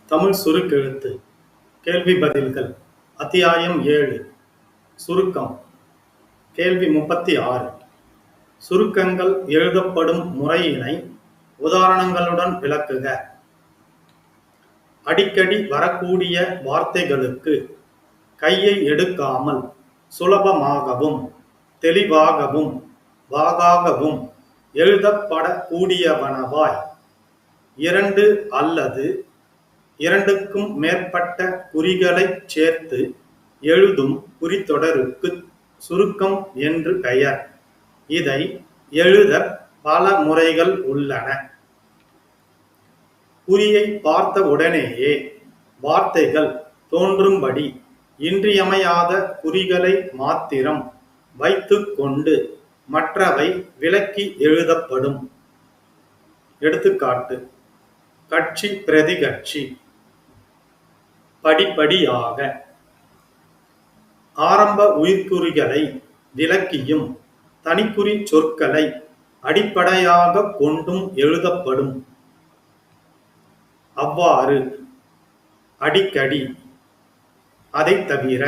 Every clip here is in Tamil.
தமிழ் சுருக்கெழுத்து கேள்வி பதில்கள் அத்தியாயம் 7 சுருக்கம் கேள்வி 36 சுருக்கங்கள் எழுதப்படும் முறையினை உதாரணங்களுடன் விளக்குக. அடிக்கடி வரக்கூடிய வார்த்தைகளுக்கு கையை எடுக்காமல் சுலபமாகவும் தெளிவாகவும் வாகாகவும் எழுதப்படக்கூடியவனவாய் இரண்டு அல்லது இரண்டுக்கும் மேற்பட்ட குறிகளைச் சேர்த்து எழுதும் குறித்தொடருக்கு சுருக்கம் என்று பெயர். இதை எழுத பல முறைகள் உள்ளன. குறியை பார்த்த உடனேயே வார்த்தைகள் தோன்றும்படி இன்றியமையாத குறிகளை மாத்திரம் வைத்துக் கொண்டு மற்றவை விலக்கி எழுதப்படும். எடுத்துக்காட்டு: கட்சி பிரதிகட்சி. படிப்படியாக. ஆரம்ப உயிர்க்குறிகளை விலக்கியும் தனிக்குறி சொற்களை அடிப்படையாக கொண்டும் எழுதப்படும். அவ்வாறு. அடிக்கடி. அதை தவிர.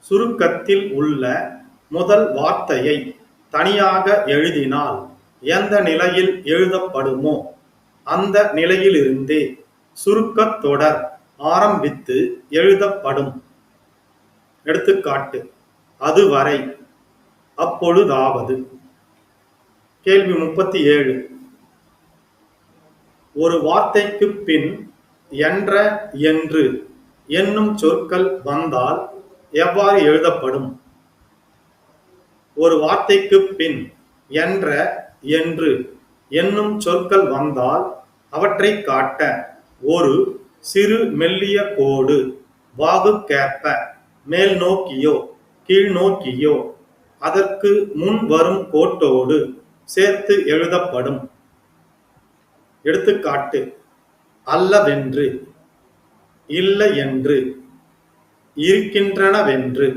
சுருக்கத்தில் உள்ள முதல் வார்த்தையை தனியாக எழுதினால் எந்த நிலையில் எழுதப்படுமோ அந்த நிலையிலிருந்தே சுருக்கத் தொடர் ஆரம்பித்து எழுதப்படும். எடுத்துக்காட்டு: அதுவரை, அப்பொழுதாவது. கேள்வி 37 ஒரு வார்த்தைக்கு பின் என்ற, என்று என்னும் சொற்கள் வந்தால் எவ்வாறு எழுதப்படும்? ஒரு வார்த்தைக்கு பின் என்ற, என்று என்னும் சொற்கள் வந்தால் அவற்றை காட்ட ஒரு சிறு மெல்லிய கோடு வாகுக்கேற்ப மேல் நோக்கியோ கீழ் நோக்கியோ அதற்கு முன் வரும் கோட்டோடு சேர்த்து எழுதப்படும். எடுத்துக்காட்டு: அல்லவென்று, இல்லையென்று, இருக்கின்றனவென்று.